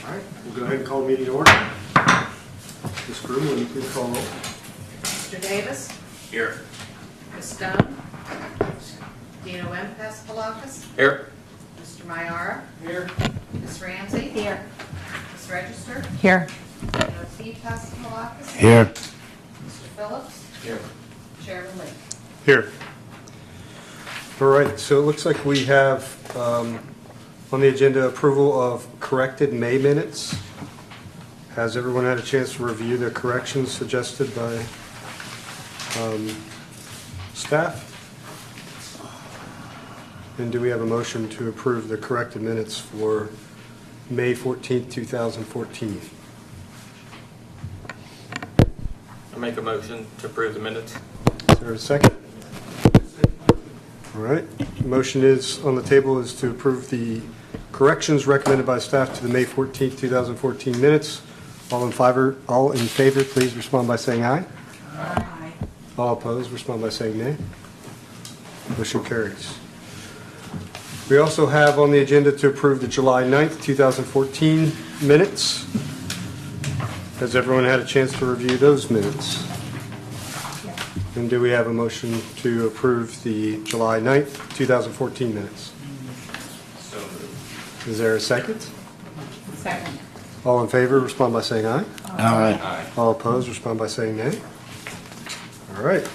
All right, we'll go ahead and call the meeting to order. Ms. Groom, will you please call roll? Mr. Davis? Here. Ms. Stone? Dino M. Paspalakis? Here. Mr. Mayara? Here. Ms. Ramsey? Here. Ms. Register? Here. Dino T. Paspalakis? Here. Mr. Phillips? Here. Chairman Lee? Here. All right, so it looks like we have on the agenda approval of corrected May minutes. Has everyone had a chance to review the corrections suggested by staff? And do we have a motion to approve the corrected minutes for May 14th, 2014? I make a motion to approve the minutes. Is there a second? All right. The motion is on the table is to approve the corrections recommended by staff to the May 14th, 2014 minutes. All in favor, please respond by saying aye. Aye. All opposed, respond by saying nay. Motion carries. We also have on the agenda to approve the July 9th, 2014 minutes. Has everyone had a chance to review those minutes? And do we have a motion to approve the July 9th, 2014 minutes? So moved. Is there a second? Second. All in favor, respond by saying aye. Aye. Aye. All opposed, respond by saying nay. All right.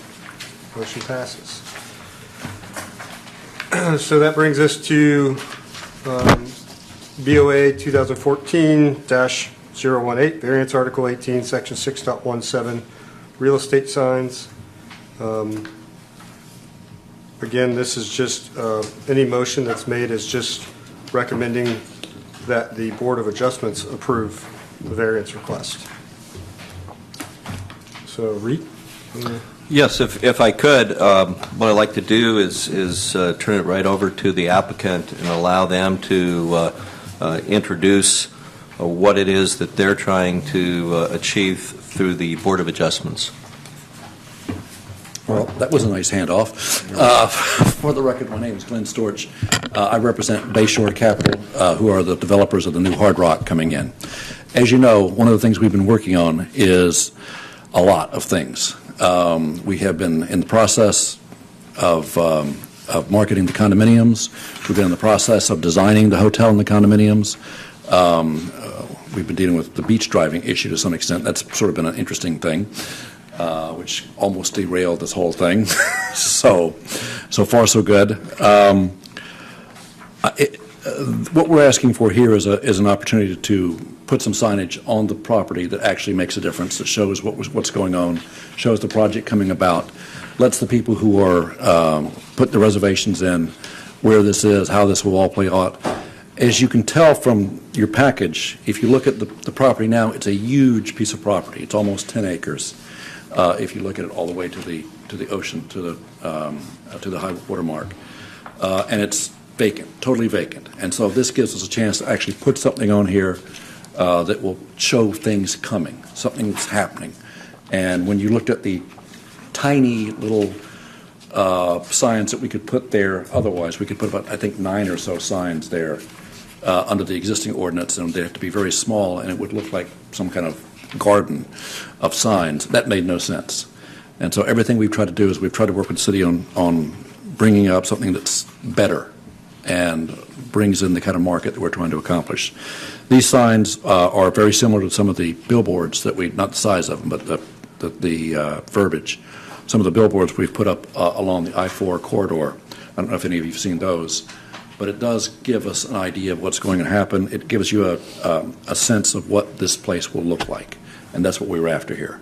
Motion passes. So that brings us to BOA 2014-018, variance article 18, section 6.17, real estate signs. Again, this is just any motion that's made is just recommending that the Board of Adjustments approve the variance request. So, Reed? Yes, if I could, what I'd like to do is turn it right over to the applicant and allow them to introduce what it is that they're trying to achieve through the Board of Adjustments. Well, that was a nice handoff. For the record, my name is Glenn Storch. I represent Bayshore Capital, who are the developers of the new Hard Rock coming in. As you know, one of the things we've been working on is a lot of things. We have been in the process of marketing the condominiums. We've been in the process of designing the hotel and the condominiums. We've been dealing with the beach driving issue to some extent. That's sort of been an interesting thing, which almost derailed this whole thing. So far, so good. What we're asking for here is an opportunity to put some signage on the property that actually makes a difference, that shows what's going on, shows the project coming about, lets the people who are put the reservations in where this is, how this will all play out. As you can tell from your package, if you look at the property now, it's a huge piece of property. It's almost 10 acres. If you look at it all the way to the ocean, to the high water mark, and it's vacant, totally vacant. And so this gives us a chance to actually put something on here that will show things coming, something that's happening. And when you looked at the tiny little signs that we could put there, otherwise we could put about, I think, 9 or so signs there under the existing ordinance, and they have to be very small, and it would look like some kind of garden of signs. That made no sense. And so everything we've tried to do is we've tried to work with the city on bringing up something that's better and brings in the kind of market that we're trying to accomplish. These signs are very similar to some of the billboards that not the size of them, but the verbiage. Some of the billboards we've put up along the I-4 corridor. I don't know if any of you have seen those, but it does give us an idea of what's going to happen. It gives you a sense of what this place will look like, and that's what we were after here.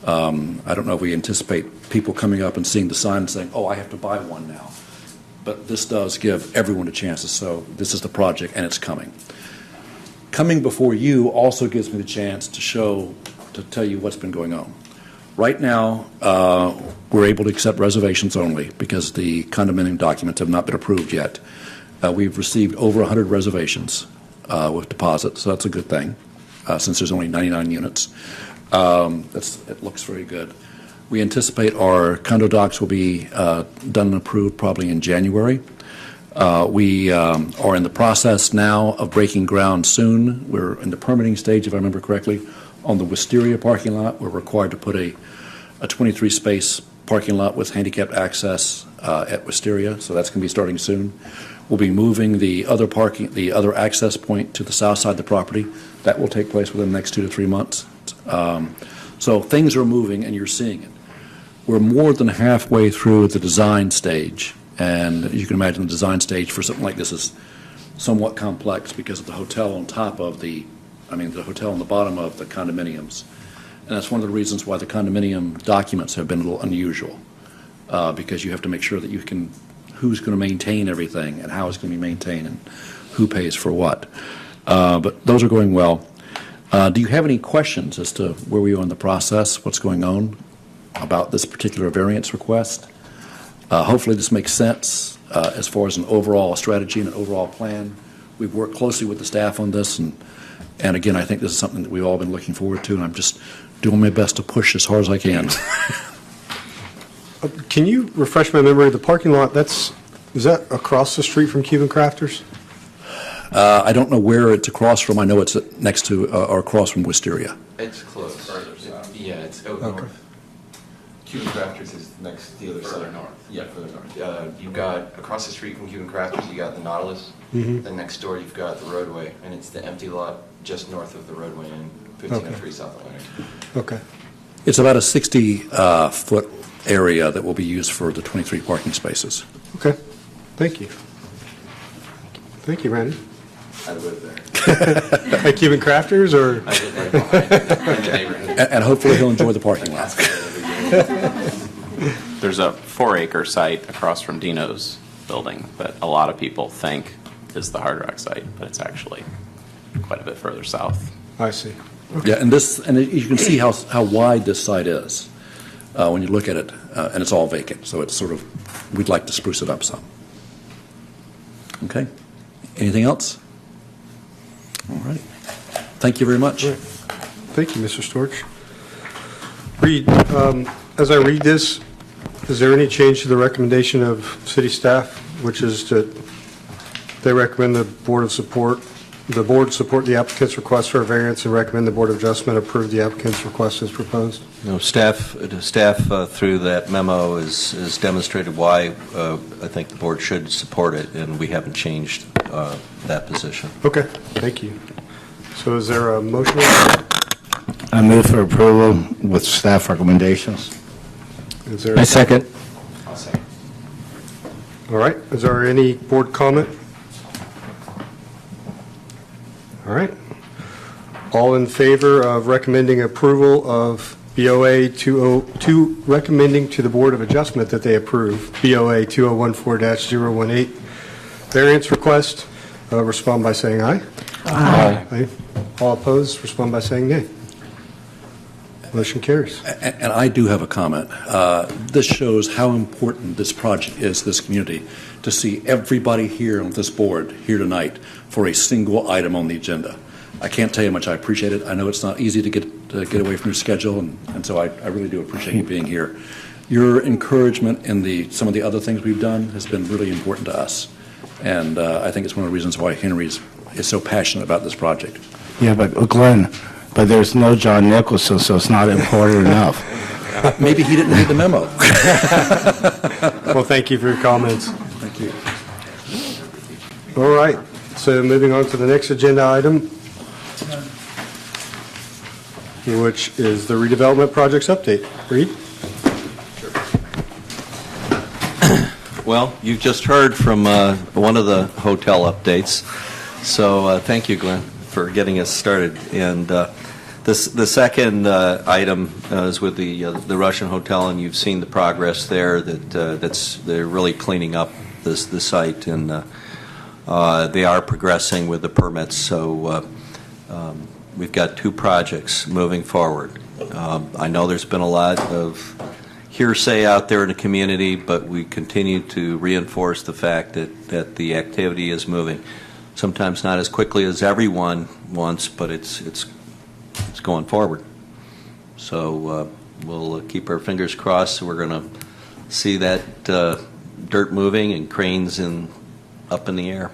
I don't know if we anticipate people coming up and seeing the sign and saying, oh, I have to buy one now. But this does give everyone a chance to say, this is the project, and it's coming. Coming before you also gives me the chance to tell you what's been going on. Right now, we're able to accept reservations only because the condominium documents have not been approved yet. We've received over 100 reservations with deposits, so that's a good thing, since there's only 99 units. It looks very good. We anticipate our condo docs will be done and approved probably in January. We are in the process now of breaking ground soon. We're in the permitting stage, if I remember correctly. On the Wisteria parking lot, we're required to put a 23-space parking lot with handicapped access at Wisteria, so that's going to be starting soon. We'll be moving the other access point to the south side of the property. That will take place within the next 2 to 3 months. So things are moving, and you're seeing it. We're more than halfway through the design stage, and you can imagine the design stage for something like this is somewhat complex because of the hotel on top of the hotel on the bottom of the condominiums. And that's one of the reasons why the condominium documents have been a little unusual, because you have to make sure that who's going to maintain everything and how it's going to be maintained and who pays for what. But those are going well. Do you have any questions as to where we are in the process, what's going on about this particular variance request? Hopefully this makes sense as far as an overall strategy and an overall plan. We've worked closely with the staff on this, and again, I think this is something that we've all been looking forward to, and I'm just doing my best to push as hard as I can. Can you refresh my memory? The parking lot, is that across the street from Cuban Crafters? I don't know where it's across from. I know it's next to or across from Wisteria. It's close. Further south. Yeah, it's out Okay. north. Cuban Crafters is next, the other Further side. north. Yeah, further north. You've got, across the street from Cuban Crafters, you got the Nautilus. Mhm. Then next door, you've got the roadway, and it's the empty lot just north of the roadway in 1503 South Atlantic. Okay. It's about a 60-foot area that will be used for the 23 parking spaces. Okay. Thank you. Thank you, Randy. I live there. At Cuban Crafters, or? I live right behind in the neighborhood. And hopefully he'll enjoy the parking lot. There's a 4-acre site across from Dino's building that a lot of people think is the Hard Rock site, but it's actually quite a bit further south. I see. Yeah, and you can see how wide this site is when you look at it, and it's all vacant. So it's we'd like to spruce it up some. Okay. Anything else? All right. Thank you very much. Right. Thank you, Mr. Storch. Reed, as I read this, is there any change to the recommendation of city staff, which is that they recommend the board support the applicant's request for a variance and recommend the Board of Adjustment approve the applicant's request as proposed? Staff through that memo has demonstrated why I think the board should support it, and we haven't changed that position. Okay, thank you. So is there a motion? I move for approval with staff recommendations. Is there? I second. I'll say. All right, is there any board comment? All right. All in favor of recommending approval of BOA 202, recommending to the Board of Adjustment that they approve BOA 2014-018 variance request, respond by saying aye. Aye. All opposed, respond by saying nay. Motion carries. And I do have a comment. This shows how important this project is to this community, to see everybody here on this board here tonight for a single item on the agenda. I can't tell you how much I appreciate it. I know it's not easy to get away from your schedule, and so I really do appreciate you being here. Your encouragement in some of the other things we've done has been really important to us, and I think it's one of the reasons why Henry is so passionate about this project. Yeah, but Glenn, there's no John Nicholson, so it's not important enough. Maybe he didn't read the memo. Well, thank you for your comments. Thank you. All right, so moving on to the next agenda item, which is the redevelopment projects update. Reed? Well, you've just heard from one of the hotel updates, so thank you, Glenn, for getting us started. And the second item is with the Russian Hotel, and you've seen the progress there. They're really cleaning up the site, and they are progressing with the permits. So we've got 2 projects moving forward. I know there's been a lot of hearsay out there in the community, but we continue to reinforce the fact that the activity is moving. Sometimes not as quickly as everyone wants, but it's going forward. So we'll keep our fingers crossed. We're going to see that dirt moving and cranes in up in the air.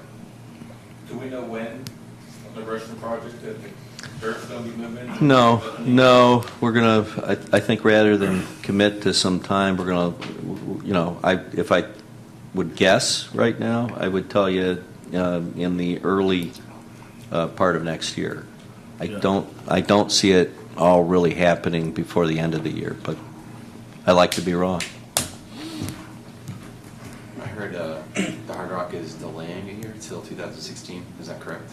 Do we know when the Russian project that the dirt's going to be moving? No, we're going to, I think rather than commit to some time, we're going to, if I would guess right now, I would tell you in the early part of next year. I don't see it all really happening before the end of the year, but I like to be wrong. I heard the Hard Rock is delaying a year till 2016. Is that correct?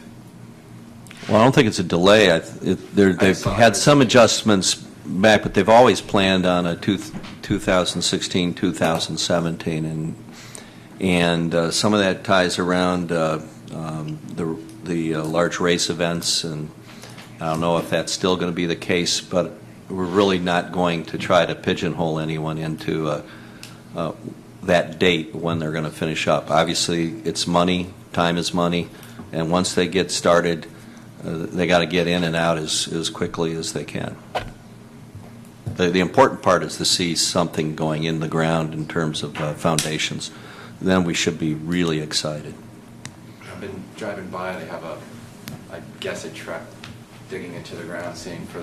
Well, I don't think it's a delay. They've had some adjustments back, but they've always planned on a 2016, 2017, and some of that ties around the large race events, and I don't know if that's still going to be the case, but we're really not going to try to pigeonhole anyone into that date when they're going to finish up. Obviously, it's money, time is money, and once they get started, they got to get in and out as quickly as they can. The important part is to see something going in the ground in terms of foundations. Then we should be really excited. I've been driving by. They have I guess a truck digging into the ground, seeing for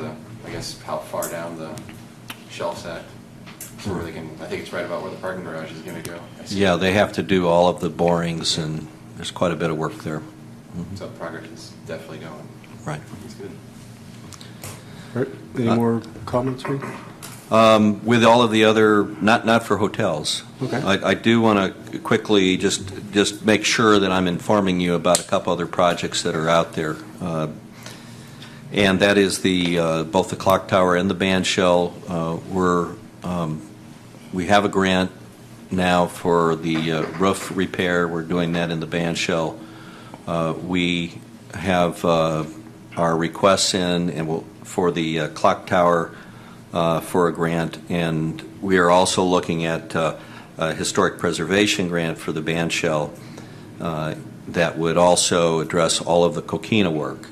how far down the shelf's at. So where they can, I think it's right about where the parking garage is going to go. Yeah, they have to do all of the borings, and there's quite a bit of work there. So progress is definitely going. Right. It's good. All right, any more comments, Reed? With all of the other, not for hotels. Okay. I do want to quickly just make sure that I'm informing you about a couple other projects that are out there. And that is both the clock tower and the band shell. We have a grant now for the roof repair. We're doing that in the band shell. We have our requests in and for the clock tower for a grant, and we are also looking at a historic preservation grant for the band shell that would also address all of the coquina work.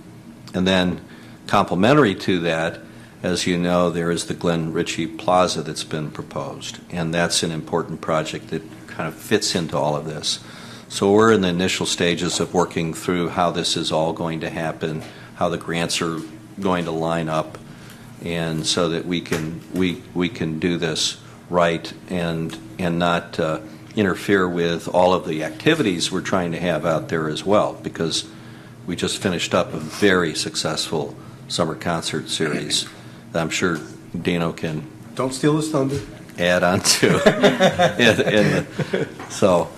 And then complementary to that, as you know, there is the Glen Ritchie Plaza that's been proposed, and that's an important project that kind of fits into all of this. So we're in the initial stages of working through how this is all going to happen, how the grants are going to line up, and so that we can do this right and not interfere with all of the activities we're trying to have out there as well, because we just finished up a very successful summer concert series that I'm sure Dino can Don't steal his thunder. add on to. So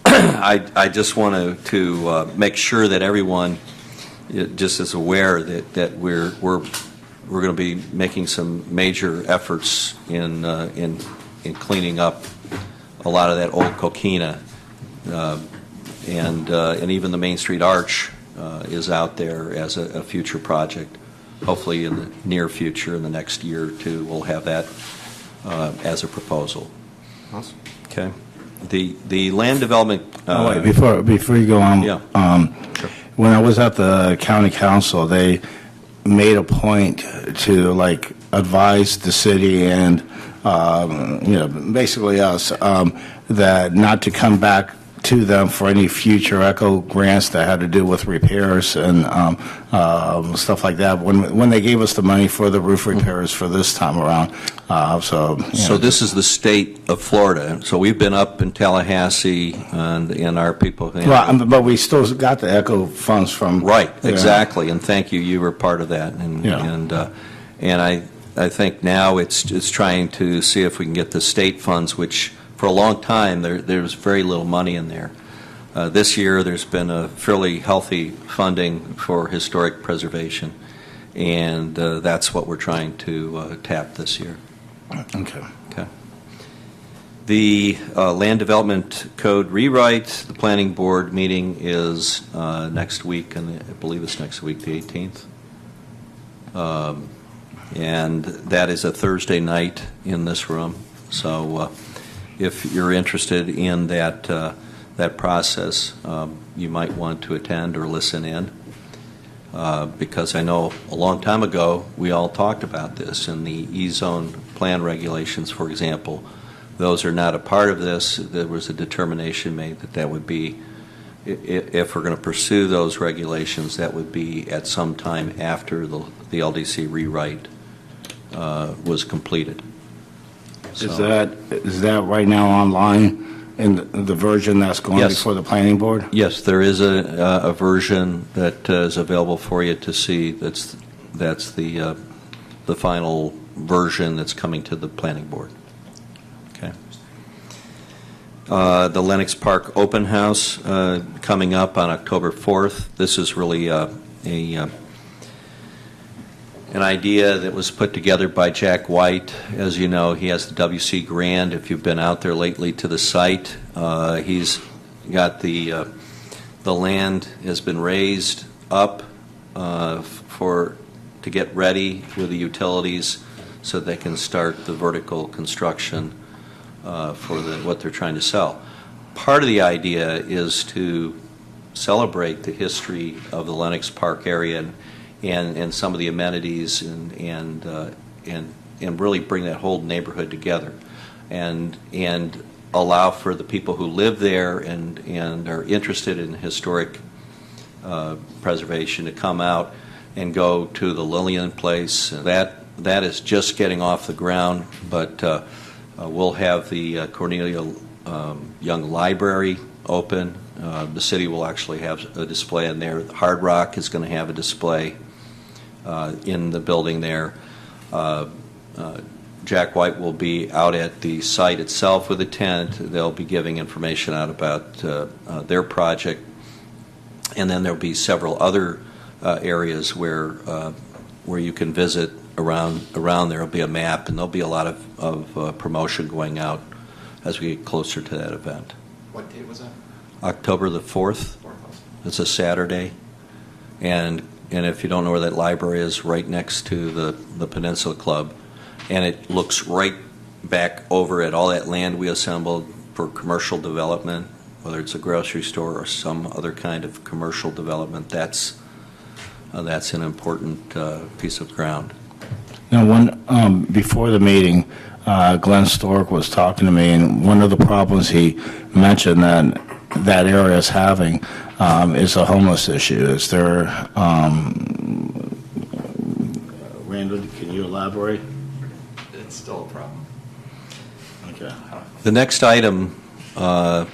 I just want to make sure that everyone just is aware that we're going to be making some major efforts in cleaning up a lot of that old coquina, and even the Main Street Arch is out there as a future project. Hopefully in the near future, in the next year or two, we'll have that as a proposal. Awesome. Okay. The land development. Wait, before you go on. Yeah. Sure. When I was at the county council, they made a point to advise the city and basically us that not to come back to them for any future ECHO grants that had to do with repairs and stuff like that when they gave us the money for the roof repairs for this time around. So this is the state of Florida. So we've been up in Tallahassee and our people. Well, but we still got the ECHO funds from. Right, exactly. And thank you. You were part of that. And I think now it's trying to see if we can get the state funds, which for a long time there was very little money in there. This year there's been a fairly healthy funding for historic preservation, and that's what we're trying to tap this year. Okay. The Land Development Code rewrite, the Planning Board meeting is next week, and I believe it's next week, the 18th. And that is a Thursday night in this room. So if you're interested in that process, you might want to attend or listen in, because I know a long time ago we all talked about this, and the E-zone plan regulations, for example, those are not a part of this. There was a determination made that would be if we're going to pursue those regulations, that would be at some time after the LDC rewrite was completed. Is that right now online in the version that's going Yes. before the planning board? Yes, there is a version that is available for you to see. That's the final version that's coming to the planning board. Okay. The Lenox Park Open House coming up on October 4th. This is really an idea that was put together by Jack White. As you know, he has the WC grant. If you've been out there lately to the site, he's got the land has been raised up to get ready with the utilities so they can start the vertical construction for what they're trying to sell. Part of the idea is to celebrate the history of the Lenox Park area and some of the amenities and really bring that whole neighborhood together and allow for the people who live there and are interested in historic preservation to come out and go to the Lillian Place. That is just getting off the ground, but we'll have the Cornelia Young Library open. The city will actually have a display in there. Hard Rock is going to have a display in the building there. Jack White will be out at the site itself with a tent. They'll be giving information out about their project. And then there'll be several other areas where you can visit around there. There'll be a map, and there'll be a lot of promotion going out as we get closer to that event. What date was that? October the 4th. It's a Saturday. And if you don't know where that library is, right next to the Peninsula Club. And it looks right back over at all that land we assembled for commercial development, whether it's a grocery store or some other kind of commercial development. That's an important piece of ground. Now, before the meeting, Glenn Stork was talking to me, and one of the problems he mentioned that area is having is a homeless issue. Is there, Randall, can you elaborate? It's still a problem. Okay. The next item that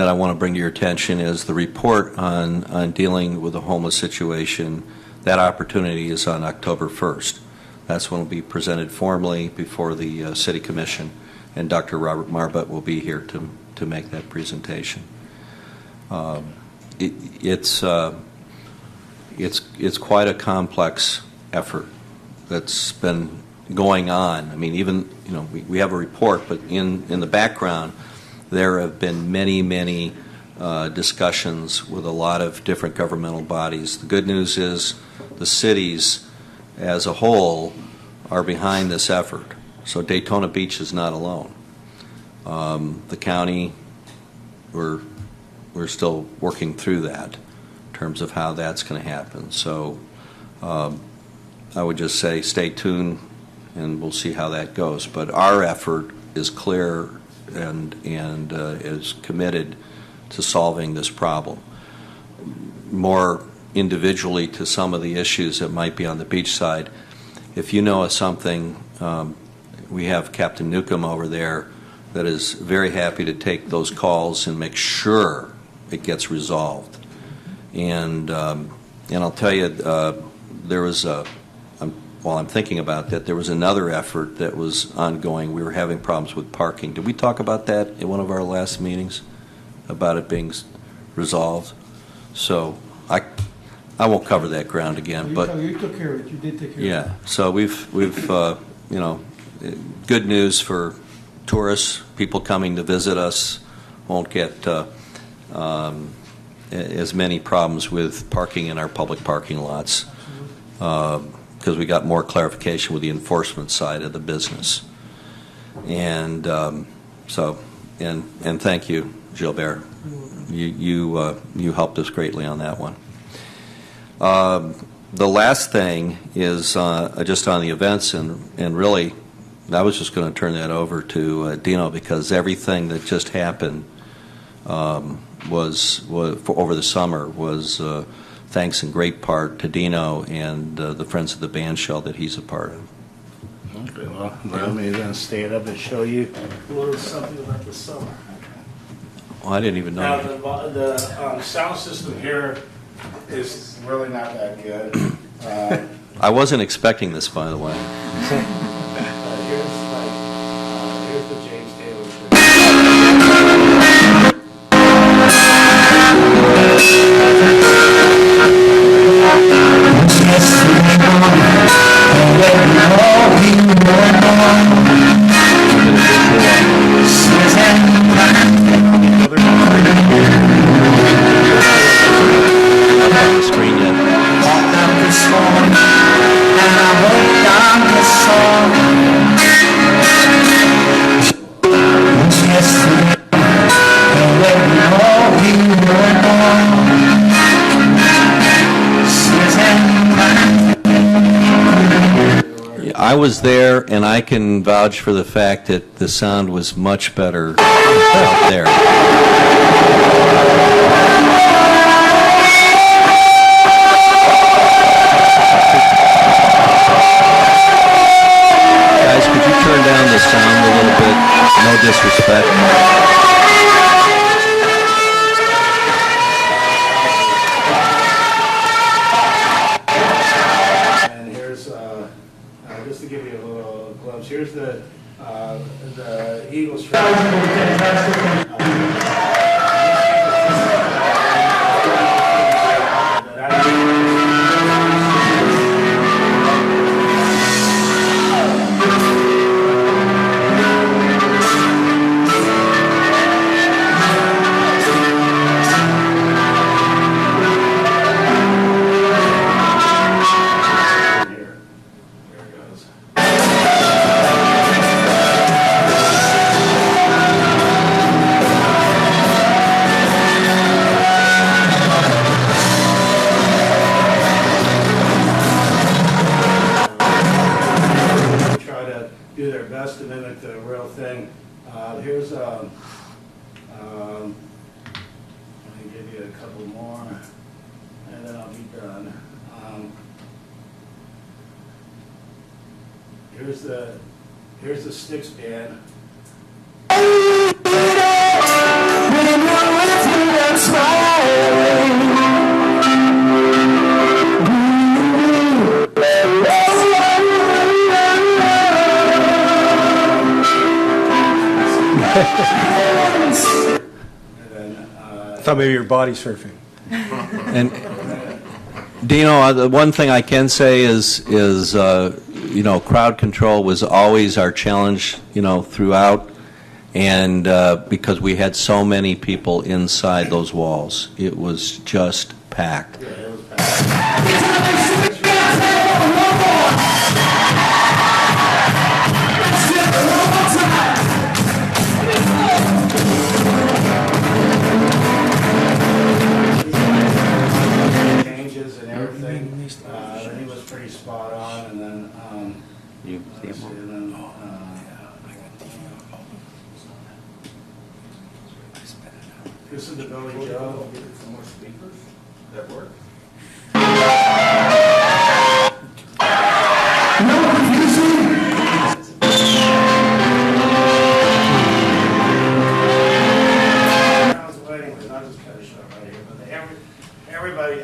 I want to bring to your attention is the report on dealing with the homeless situation. That opportunity is on October 1st. That's when it will be presented formally before the City Commission, and Dr. Robert Marbut will be here to make that presentation. It's quite a complex effort that's been going on. I mean, even we have a report, but in the background there have been many discussions with a lot of different governmental bodies. The good news is the cities as a whole are behind this effort. So Daytona Beach is not alone. The county, we're still working through that in terms of how that's going to happen. So I would just say stay tuned, and we'll see how that goes. But our effort is clear and is committed to solving this problem. More individually to some of the issues that might be on the beach side, if you know of something, we have Captain Newcomb over there that is very happy to take those calls and make sure it gets resolved. And I'll tell you, there was while I'm thinking about that, there was another effort that was ongoing. We were having problems with parking. Did we talk about that in one of our last meetings, about it being resolved? So I won't cover that ground again. But you took care of it. You did take care of it. yeah, so we've good news for tourists, people coming to visit us. Won't get as many problems with parking in our public parking lots because we got more clarification with the enforcement side of the business. And so thank you, Gilbert. You helped us greatly on that one. The last thing is just on the events, and really, I was just going to turn that over to Dino, because everything that just happened was for over the summer was thanks in great part to Dino and the Friends of the Band Shell that he's a part of. Okay, well, let me then stand up and show you a little something about the summer. Oh, I didn't even Now, know. the sound system here is really not that good. I wasn't expecting this, by the way. Here's the James Taylor. On the screen yet. I was there, and I can vouch for the fact that the sound was much better out there. Guys, could you turn down the sound a little bit? No disrespect. And here's, just to give you a little glimpse, here's the Eagles. Do their best to mimic the real thing. Here's, let me give you a couple more, and then I'll be done. Here's the Styx band. I thought maybe you were body surfing. And Dino, the one thing I can say is crowd control was always our challenge, throughout, and because we had so many people inside those walls, it was just packed. Changes and everything. He was pretty spot on, and then You see let's him? see, and then, this is the Billy Joe. Some more speakers that work?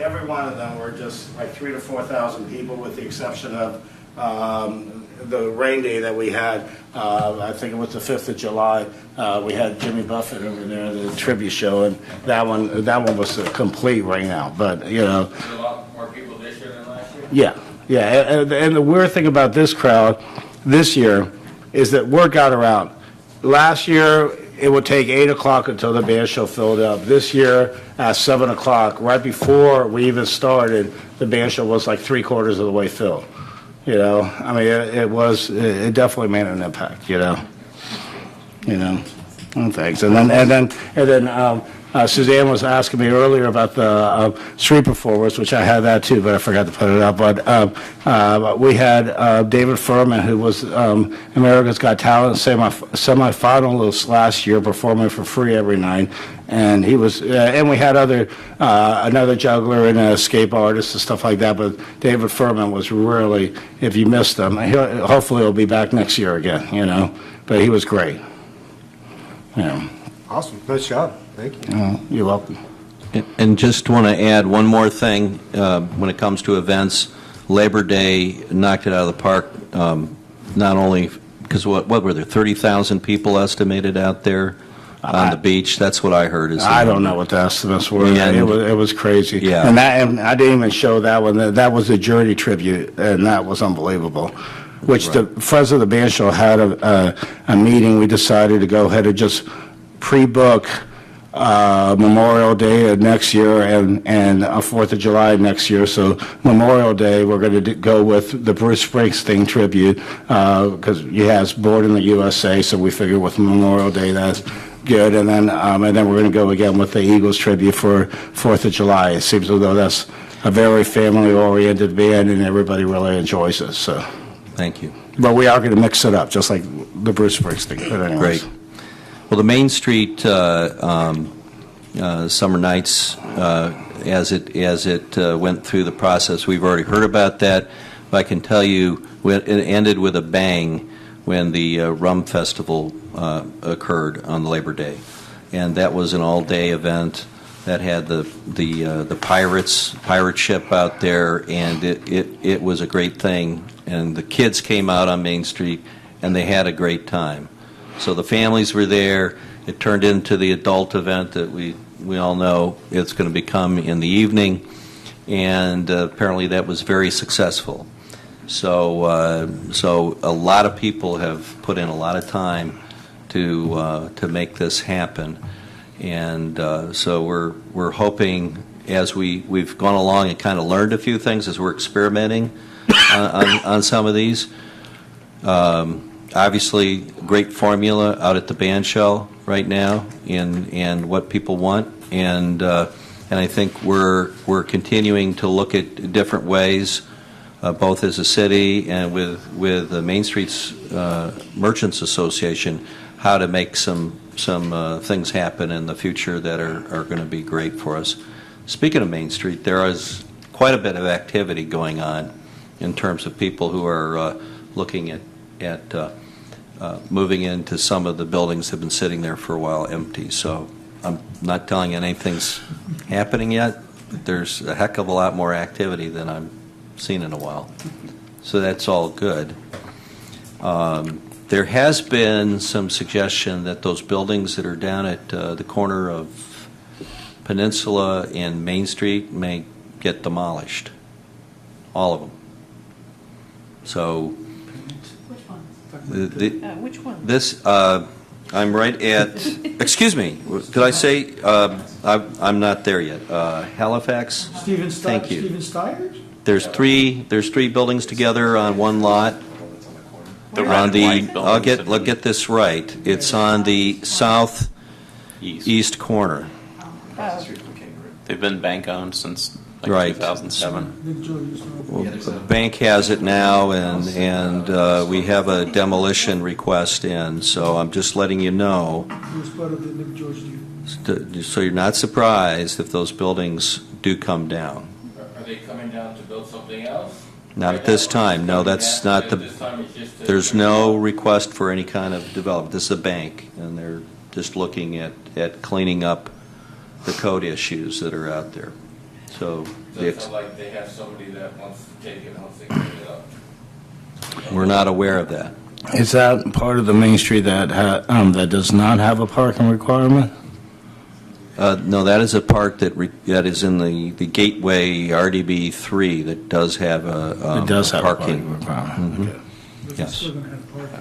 Every one of them were just like 3,000 to 4,000 people, with the exception of the rain day that we had. I think it was the 5th of July. We had Jimmy Buffett over there, the tribute show, and that one was a complete rain out. But There's a lot more people this year than last year? yeah. And the weird thing about this crowd this year is that word got around. Last year, it would take 8 o'clock until the band show filled up. This year, at 7 o'clock, right before we even started, the band show was like 3/4 of the way filled. I mean, it definitely made an impact. And thanks. And then Suzanne was asking me earlier about the street performers, which I had that too, but I forgot to put it up. But we had David Furman, who was America's Got Talent semifinalist last year, performing for free every night. And he was, and we had another juggler and an escape artist and stuff like that, but David Furman was really, if you missed him, hopefully he'll be back next year again, but he was great. Awesome. Nice job. Thank you. You're welcome. And just want to add one more thing when it comes to events. Labor Day knocked it out of the park, not only because what were there, 30,000 people estimated out there on the beach? That's what I heard. I don't know what the estimates were. And- It was crazy. Yeah. And I didn't even show that one. That was a Journey tribute, and that was unbelievable. Which the Friends of the Band Show had a meeting. We decided to go ahead and just pre-book Memorial Day of next year and 4th of July next year. So Memorial Day, we're going to go with the Bruce Springsteen tribute because he has Born in the USA. So we figure with Memorial Day that's good, and then we're going to go again with the Eagles tribute for 4th of July. It seems as though that's a very family-oriented band, and everybody really enjoys it. So, Thank you. but we are going to mix it up, just like the Bruce Springsteen. But anyways. Great. Well, the Main Street Summer Nights, as it went through the process, we've already heard about that. But I can tell you, it ended with a bang when the Rum Festival occurred on Labor Day, and that was an all-day event that had the pirate ship out there, and it was a great thing. And the kids came out on Main Street, and they had a great time. So the families were there. It turned into the adult event that we all know it's going to become in the evening, and apparently that was very successful. So a lot of people have put in a lot of time to make this happen, and so we're hoping as we've gone along and kind of learned a few things as we're experimenting on some of these. Obviously, great formula out at the band shell right now, and what people want, and I think we're continuing to look at different ways, both as a city and with the Main Street's Merchants Association, how to make some things happen in the future that are going to be great for us. Speaking of Main Street, there is quite a bit of activity going on in terms of people who are looking at moving into some of the buildings that have been sitting there for a while empty. So I'm not telling you anything's happening yet, but there's a heck of a lot more activity than I've seen in a while. So that's all good. There has been some suggestion that those buildings that are down at the corner of Peninsula and Main Street may get demolished. All of them. So Which one? this, I'm right at, excuse me, did I say, I'm not there yet. Halifax? Stephen Thank you. Steyer's? There's three buildings together on one lot. The red On and the, white buildings. I'll get this right. It's on the southeast corner. They've been bank owned since like Right. 2007. Nick George's. Well, the bank has it now, and we have a demolition request in, so I'm just letting you know, He was part of the Nick George deal. so you're not surprised if those buildings do come down. Are they coming down to build something else? Not at this time. No, that's not the, This time it's just there's no request for any kind of development. This is a bank, and they're just looking at cleaning up the code issues that are out there. So Does it sound like they have somebody that wants to take it once they clean it up? we're not aware of that. Is that part of the Main Street that that does not have a parking requirement? No, that is a part that is in the Gateway RDB 3 that does have a It does have parking. a parking requirement. Okay. But it's Yes. still going to have parking.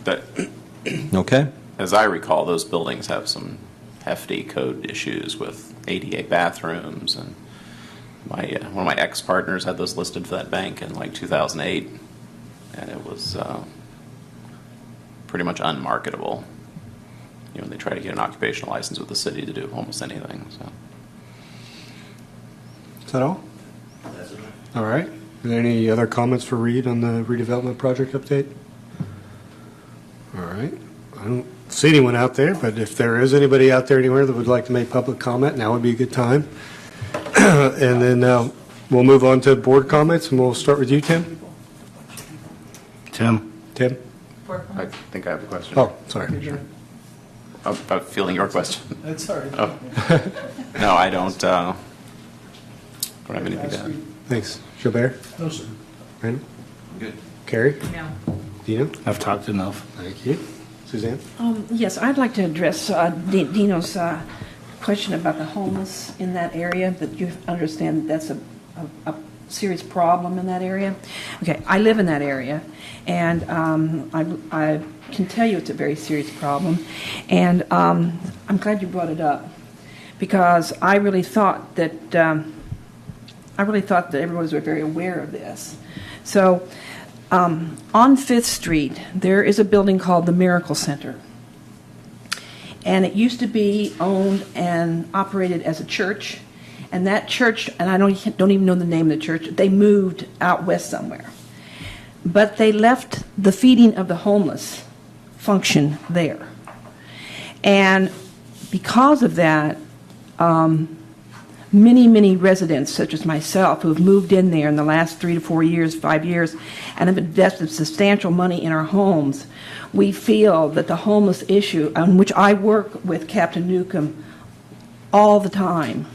That, Okay. as I recall, those buildings have some hefty code issues with ADA bathrooms, and one of my ex-partners had those listed for that bank in like 2008, and it was pretty much unmarketable. You know, they try to get an occupational license with the city to do almost anything. So. Is that all? All right. Are there any other comments for Reed on the redevelopment project update? All right. I don't see anyone out there, but if there is anybody out there anywhere that would like to make public comment, now would be a good time. And then we'll move on to board comments, and we'll start with you, Tim. Tim? Tim? I think I have a question. Oh, sorry. I'm feeling your question. That's all right. Oh. No, I don't have anything to add. Thanks. Gilbert? No, sir. Randall? Good. Carrie? No. Dino? I've talked enough. Thank you. Suzanne? Yes, I'd like to address Dino's question about the homeless in that area, that you understand that that's a serious problem in that area. Okay, I live in that area, and I can tell you it's a very serious problem, and I'm glad you brought it up, because I really thought that everyone was very aware of this. So on 5th Street, there is a building called the Miracle Center. And it used to be owned and operated as a church. And that church, and I don't even know the name of the church, they moved out west somewhere. But they left the feeding of the homeless function there. And because of that, many residents, such as myself, who have moved in there in the last 3 to 4 years, 5 years, and have invested substantial money in our homes, we feel that the homeless issue, on which I work with Captain Newcomb all the time,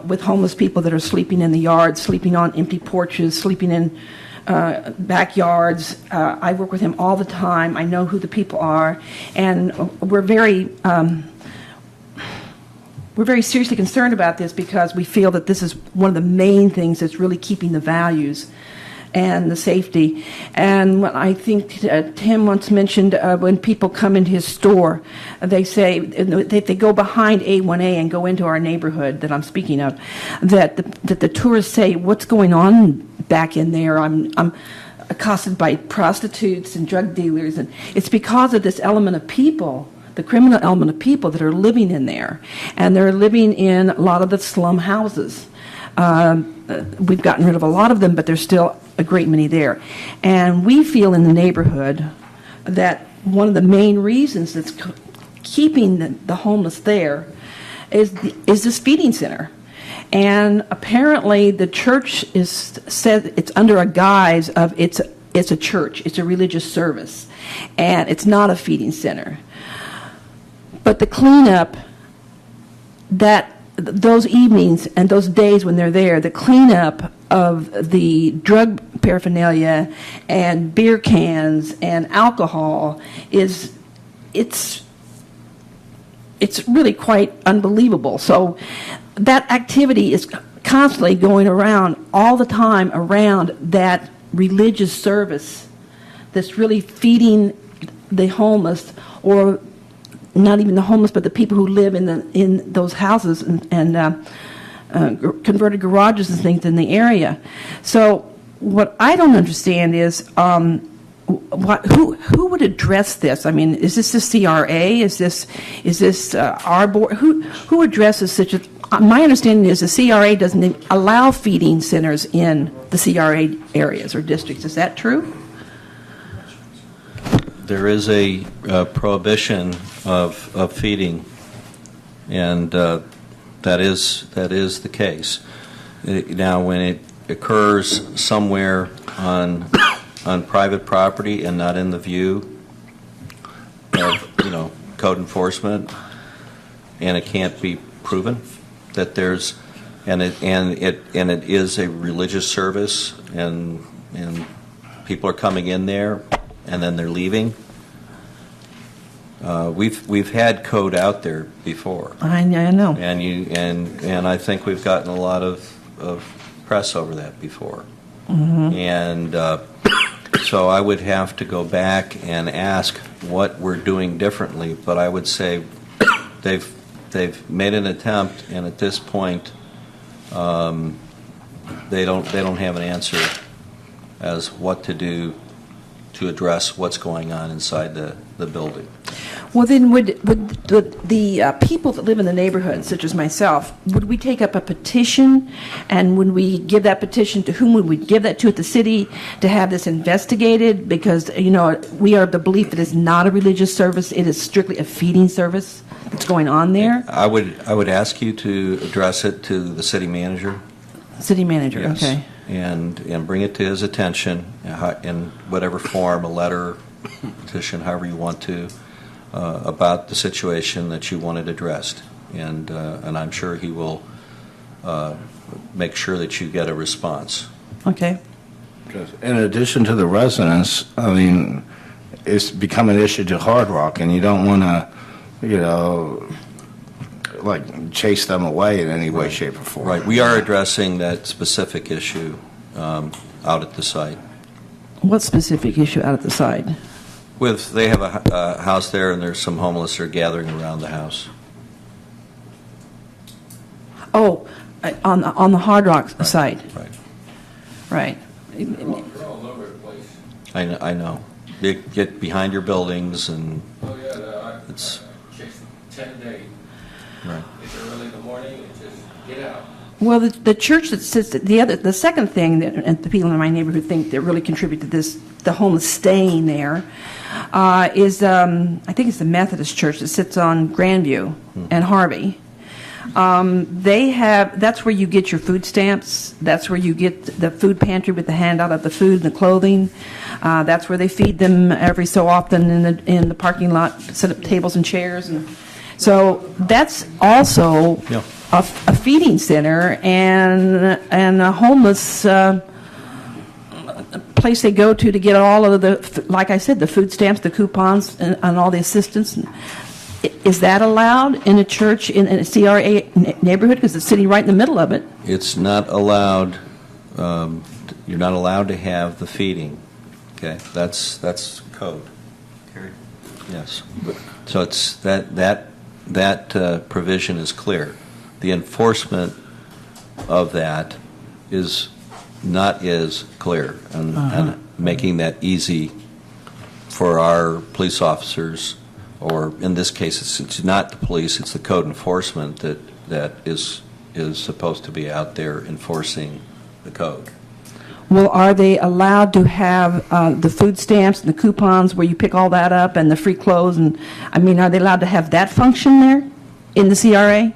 with homeless people that are sleeping in the yard, sleeping on empty porches, sleeping in backyards. I work with him all the time. I know who the people are, and we're very seriously concerned about this, because we feel that this is one of the main things that's really keeping the values and the safety. And I think Tim once mentioned when people come into his store, they say, if they go behind A1A and go into our neighborhood that I'm speaking of, that the tourists say, "What's going on back in there? I'm accosted by prostitutes and drug dealers." And it's because of this element of people, the criminal element of people that are living in there. And they're living in a lot of the slum houses. We've gotten rid of a lot of them, but there's still a great many there. And we feel in the neighborhood that one of the main reasons that's keeping the homeless there is this feeding center. And apparently the church said it's under a guise of it's a church, it's a religious service, and it's not a feeding center. But the cleanup, those evenings and those days when they're there, the cleanup of the drug paraphernalia and beer cans and alcohol it's really quite unbelievable. So that activity is constantly going around all the time around that religious service that's really feeding the homeless, or not even the homeless, but the people who live in those houses and converted garages and things in the area. So what I don't understand is who would address this? I mean, is this the CRA? Is this our board? Who addresses such a? My understanding is the CRA doesn't allow feeding centers in the CRA areas or districts. Is that true? There is a prohibition of feeding, and that is the case. Now, when it occurs somewhere on private property and not in the view of code enforcement, and it can't be proven that there's and it is a religious service, and people are coming in there and then they're leaving. We've had code out there before. I know. And I think we've gotten a lot of press over that before. Mm-hmm. And so I would have to go back and ask what we're doing differently. But I would say they've made an attempt, and at this point, they don't have an answer as what to do to address what's going on inside the building. Well, then would the people that live in the neighborhood, such as myself, would we take up a petition, and would we give that petition to whom would we give that to at the city to have this investigated? Because, we are of the belief that it's not a religious service, it is strictly a feeding service that's going on there. I would ask you to address it to the city manager. City manager, Yes. okay. And bring it to his attention in whatever form, a letter, petition, however you want to, about the situation that you wanted addressed. And I'm sure he will make sure that you get a response. Okay. Because in addition to the residents, I mean, it's become an issue to Hard Rock, and you don't want to, like chase them away in any way, shape, or form. Right. We are addressing that specific issue out at the site. What specific issue out at the site? They have a house there, and there's some homeless that are gathering around the house. Oh, on the Hard Rock site. Right. Right. They're all over the place. I know. They get behind your buildings, and Oh, yeah, I It's- chase 10 a day. right. It's early in the morning, and just get out. Well, the church that sits the second thing that and the people in my neighborhood think that really contribute to this, the homeless staying there, is I think it's the Methodist church that sits on Grandview and Harvey. That's where you get your food stamps. That's where you get the food pantry with the handout of the food and the clothing. That's where they feed them every so often in the parking lot, set up tables and chairs, and so that's also Yeah. a feeding center and a homeless place they go to get all of the, like I said, the food stamps, the coupons, and all the assistance. Is that allowed in a church in a CRA neighborhood? Because it's sitting right in the middle of it. It's not allowed. You're not allowed to have the feeding. Okay, that's code. Yes. So it's that provision is clear. The enforcement of that is not as clear, and making that easy for our police officers, or in this case, it's not the police, it's the code enforcement that is supposed to be out there enforcing the code. Well, are they allowed to have the food stamps and the coupons where you pick all that up and the free clothes? And I mean, are they allowed to have that function there in the CRA?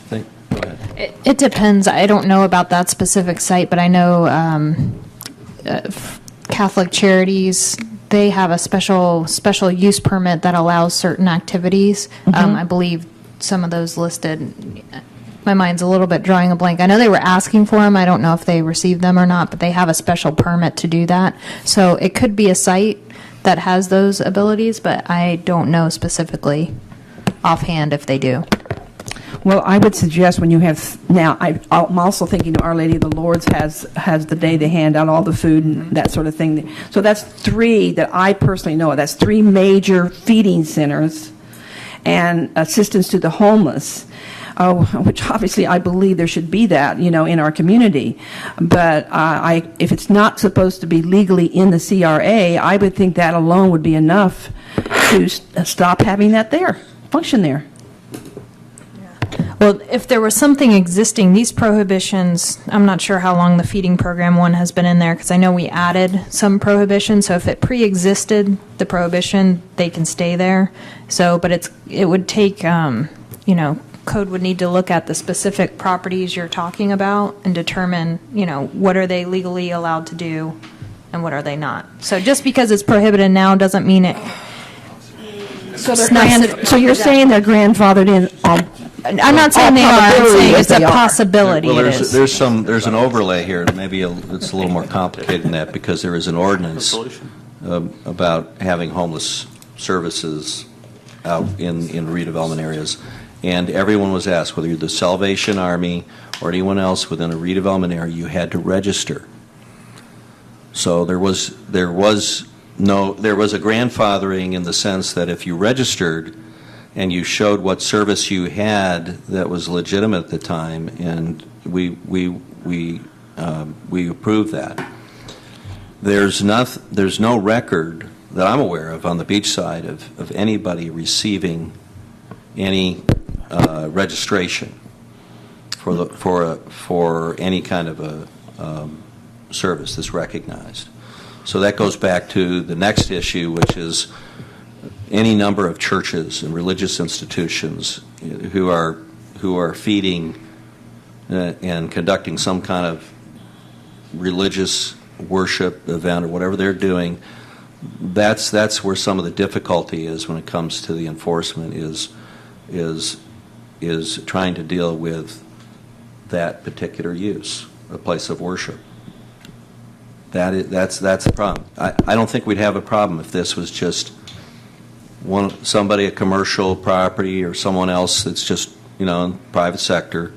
Go ahead. It depends. I don't know about that specific site, but I know Catholic Charities, they have a special use permit that allows certain activities. I believe some of those listed. My mind's a little bit drawing a blank. I know they were asking for them. I don't know if they received them or not, but they have a special permit to do that. So it could be a site that has those abilities, but I don't know specifically offhand if they do. Well, I would suggest when you have, now, I'm also thinking Our Lady of the Lords has the day they hand out all the food and that sort of thing. So that's three that I personally know of. That's three major feeding centers and assistance to the homeless, which obviously I believe there should be that, in our community. But if it's not supposed to be legally in the CRA, I would think that alone would be enough to stop having that there, function there. Well, if there was something existing, these prohibitions, I'm not sure how long the feeding program one has been in there, because I know we added some prohibitions. So if it pre-existed the prohibition, they can stay there. So, but it would take, code would need to look at the specific properties you're talking about and determine, what are they legally allowed to do and what are they not. So just because it's prohibited now doesn't mean it. So you're saying they're grandfathered in on. I'm not saying they are. I'm saying it's a possibility. Well, it is. there's an overlay here. Maybe it's a little more complicated than that, because there is an ordinance about having homeless services out in redevelopment areas, and everyone was asked, whether you're the Salvation Army or anyone else within a redevelopment area, you had to register. So there was a grandfathering in the sense that if you registered and you showed what service you had that was legitimate at the time, and we approved that. There's no record that I'm aware of on the beach side of anybody receiving any registration for any kind of a service that's recognized. So that goes back to the next issue, which is any number of churches and religious institutions who are feeding and conducting some kind of religious worship event or whatever they're doing. That's where some of the difficulty is when it comes to the enforcement is trying to deal with that particular use, a place of worship. That's the problem. I don't think we'd have a problem if this was just somebody, a commercial property, or someone else that's just, in the private sector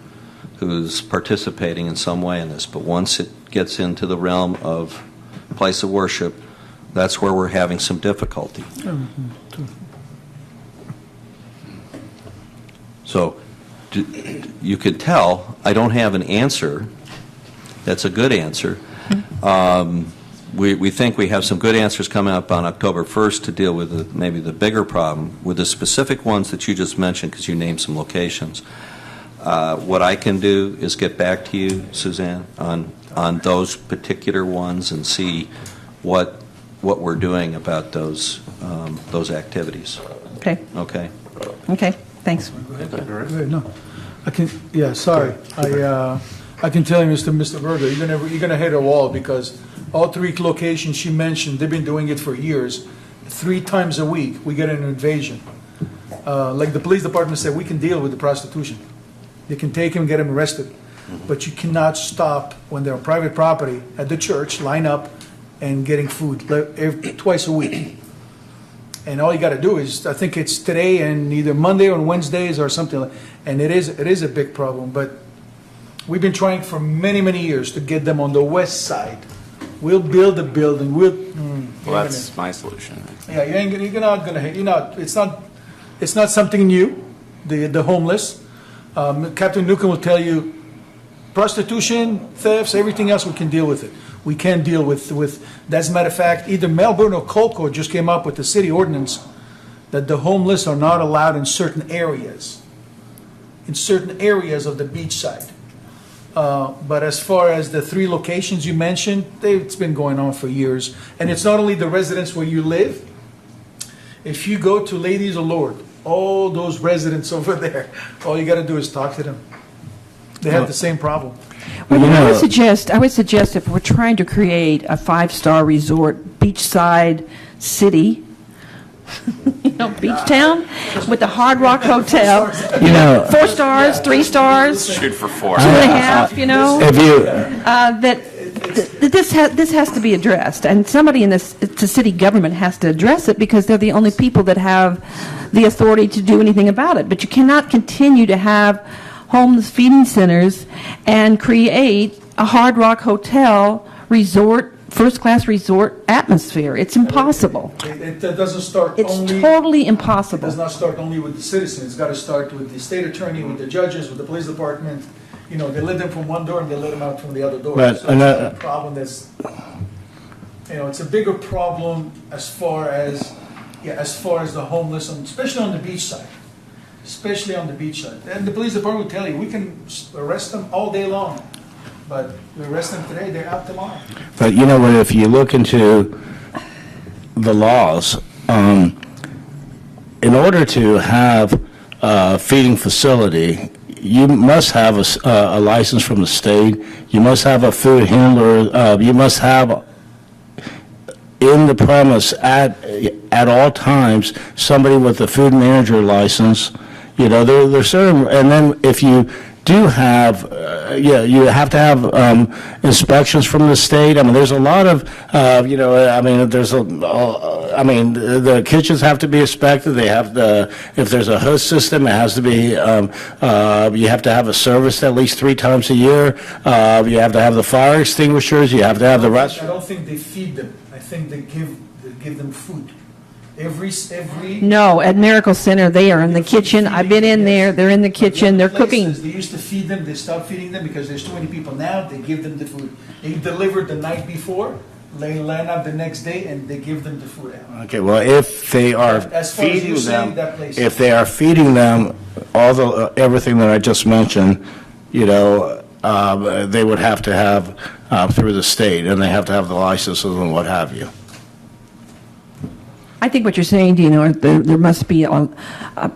who's participating in some way in this. But once it gets into the realm of place of worship, that's where we're having some difficulty. So you could tell I don't have an answer that's a good answer. We think we have some good answers coming up on October 1st to deal with maybe the bigger problem with the specific ones that you just mentioned, because you named some locations. What I can do is get back to you, Suzanne, on those particular ones and see what we're doing about those activities. Okay. Okay. Okay, thanks. No, I can, yeah, sorry. I can tell you, Mr. Berger, you're gonna hit a wall, because all three locations she mentioned, they've been doing it for years. 3 times a week, we get an invasion. Like the police department said, we can deal with the prostitution. They can take him, get him arrested. But you cannot stop when they're on private property at the church, line up and getting food twice a week. And all you got to do is, I think it's today and either Monday or Wednesdays or something like, and it is a big problem. But we've been trying for many, many years to get them on the west side. We'll build a building. Well, that's my solution. Yeah, you're not gonna. You're not. It's not something new. The homeless. Captain Newcomb will tell you, prostitution, thefts, everything else, we can deal with it. We can deal with. As a matter of fact, either Melbourne or Colco just came up with the city ordinance that the homeless are not allowed in certain areas. In certain areas of the beach side. But as far as the 3 locations you mentioned, it's been going on for years. And it's not only the residents where you live. If you go to Ladies of Lord, all those residents over there, all you got to do is talk to them. They have the same problem. Well, I would suggest if we're trying to create a 5-star resort, beachside city, beach town, with the Hard Rock Hotel, 4 stars, 3 stars, Shoot for 4. 2.5, that this has to be addressed, and somebody in the city government has to address it, because they're the only people that have the authority to do anything about it. But you cannot continue to have homeless feeding centers and create a Hard Rock Hotel resort, first-class resort atmosphere. It's impossible. It doesn't start It's only. totally It impossible. does not start only with the citizens. It's got to start with the state attorney, with the judges, with the police department. They let them from one door and they let them out from the other door. But So it's a problem that's, it's a bigger problem as far as the homeless, and especially on the beach side. Especially on the beach side. And the police department will tell you, we can arrest them all day long. But we arrest them today, they're out tomorrow. But if you look into the laws, in order to have a feeding facility, you must have a license from the state. You must have a food handler. You must have in the premise at all times somebody with a food manager license. There's certain, and then if you do have, you have to have inspections from the state. There's a lot of, the kitchens have to be inspected. They have if there's a host system, it has to be, you have to have a service at least 3 times a year. You have to have the fire extinguishers. You have to have the I restaurant. don't think they feed them. I think they give them food. Every No, at Miracle Center, they are in the kitchen. I've been in there. They're in the kitchen. They're cooking. They used to feed them. They stopped feeding them because there's too many people now. They give them the food. They delivered the night before. They line up the next day and they give them the food out. Okay, well, if they are As far as feeding you're saying, them, that place. if they are feeding them all the, everything that I just mentioned, you know, they would have to have through the state, and they have to have the licenses and what have you. I think what you're saying, Dino, is there must be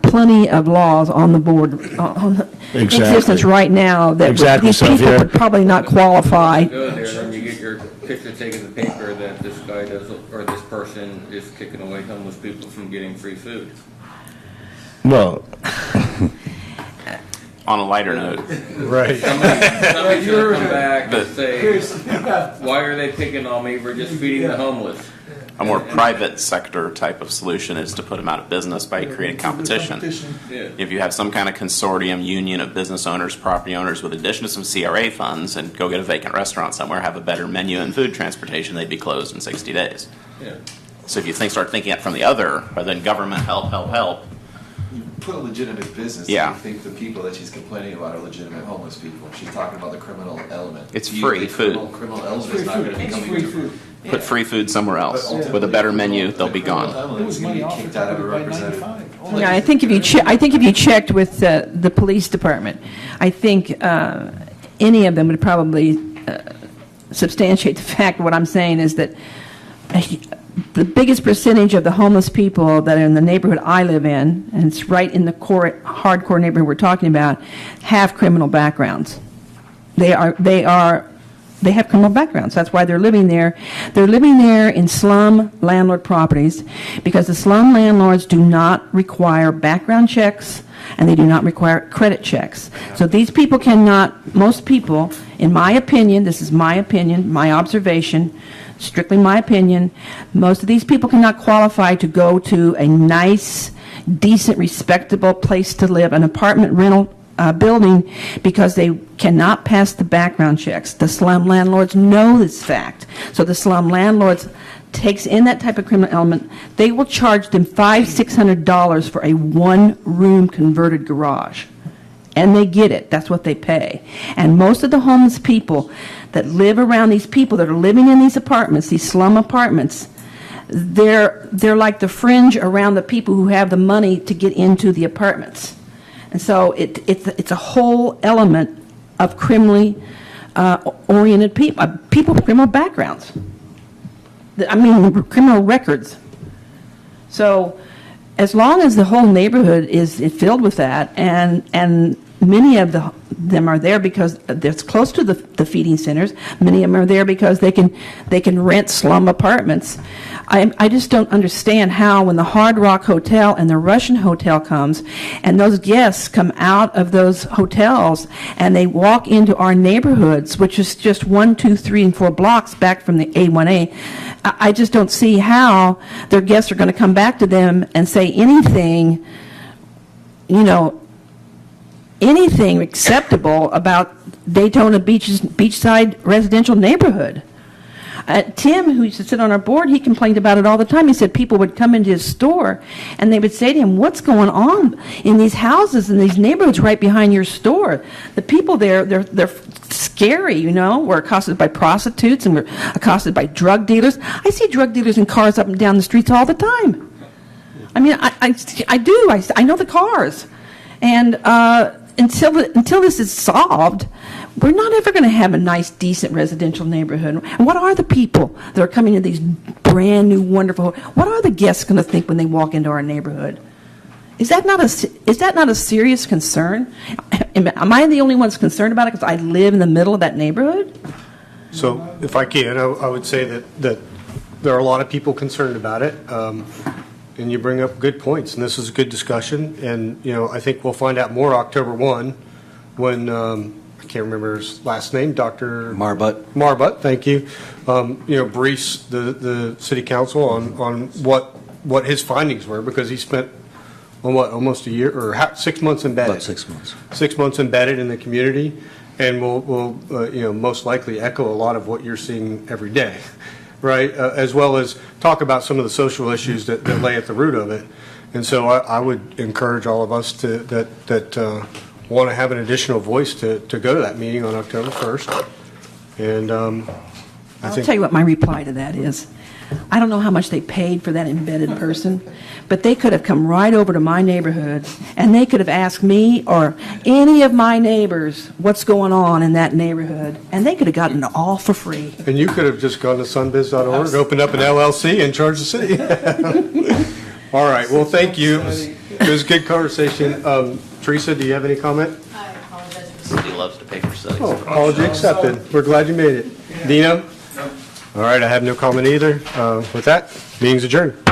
plenty of laws on the board, on the Exactly. existence right now that Exactly. these So if people you're- would probably not qualify. Go there, then you get your picture taken in the paper that this guy does, or this person is kicking away homeless people from getting free food. Well, On a lighter note, Right. Somebody's gonna come back But- and say, why are they picking on me for just feeding the homeless? a more private sector type of solution is to put them out of business by creating competition. Yeah. If you have some kind of consortium, union of business owners, property owners, with addition to some CRA funds, and go get a vacant restaurant somewhere, have a better menu and food transportation, they'd be closed in 60 days. Yeah. So if you start thinking it from the other, rather than government help, You put a legitimate business. Yeah. I think the people that she's complaining about are legitimate homeless people. She's talking about the criminal element. It's You- free the food. Criminal element is not going to be coming Free to. food. put free food somewhere else with a better menu, they'll be gone. There was money offered Kicked out of a by representative. 95. Yeah, I think if you checked with the police department, I think any of them would probably substantiate the fact. What I'm saying is that the biggest percentage of the homeless people that are in the neighborhood I live in, and it's right in the hardcore neighborhood we're talking about, have criminal backgrounds. They have criminal backgrounds. That's why they're living there. They're living there in slum landlord properties because the slum landlords do not require background checks and they do not require credit checks. So these people cannot, most people, in my opinion, this is my opinion, my observation, strictly my opinion, most of these people cannot qualify to go to a nice, decent, respectable place to live, an apartment rental building, because they cannot pass the background checks. The slum landlords know this fact. So the slum landlords takes in that type of criminal element. They will charge them $500-600 for a one-room converted garage. And they get it. That's what they pay. And most of the homeless people that live around these people that are living in these apartments, these slum apartments, they're like the fringe around the people who have the money to get into the apartments. And so it's a whole element of criminally oriented people, people with criminal backgrounds. I mean, criminal records. So as long as the whole neighborhood is filled with that, and many of them are there because it's close to the feeding centers. Many of them are there because they can rent slum apartments. I just don't understand how, when the Hard Rock Hotel and the Russian Hotel comes, and those guests come out of those hotels and they walk into our neighborhoods, which is just 1, 2, 3, and 4 blocks back from the A1A. I just don't see how their guests are going to come back to them and say anything, anything acceptable about Daytona Beach's beachside residential neighborhood. Tim, who used to sit on our board, he complained about it all the time. He said people would come into his store and they would say to him, "What's going on in these houses in these neighborhoods right behind your store? The people there, they're scary, We're accosted by prostitutes and we're accosted by drug dealers. I see drug dealers in cars up and down the streets all the time. I mean, I do. I know the cars. And until this is solved, we're not ever going to have a nice, decent residential neighborhood. And what are the people that are coming to these brand new, wonderful? What are the guests going to think when they walk into our neighborhood? Is that not a serious concern? Am I the only one that's concerned about it because I live in the middle of that neighborhood? So if I can, I would say that there are a lot of people concerned about it. And you bring up good points, and this is a good discussion. And, I think we'll find out more October 1 when, I can't remember his last name, Dr. Marbutt, thank you. Briefs the city council on what his findings were, because he spent, almost a year, or 6 months embedded. About 6 months. 6 months embedded in the community, and will most likely echo a lot of what you're seeing every day. Right, as well as talk about some of the social issues that lay at the root of it. And so I would encourage all of us that want to have an additional voice to go to that meeting on October 1st. And I'll tell you what my reply to that is. I don't know how much they paid for that embedded person, but they could have come right over to my neighborhood, and they could have asked me or any of my neighbors what's going on in that neighborhood, and they could have gotten it all for free. And you could have just gone to sunbiz.org, opened up an LLC, and charged the city. All right, well, thank you. It was a good conversation. Teresa, do you have any comment? I apologize for City loves to pay for studies. Oh, apology accepted. We're glad you made it. Dino? All right, I have no comment either. With that, meeting's adjourned.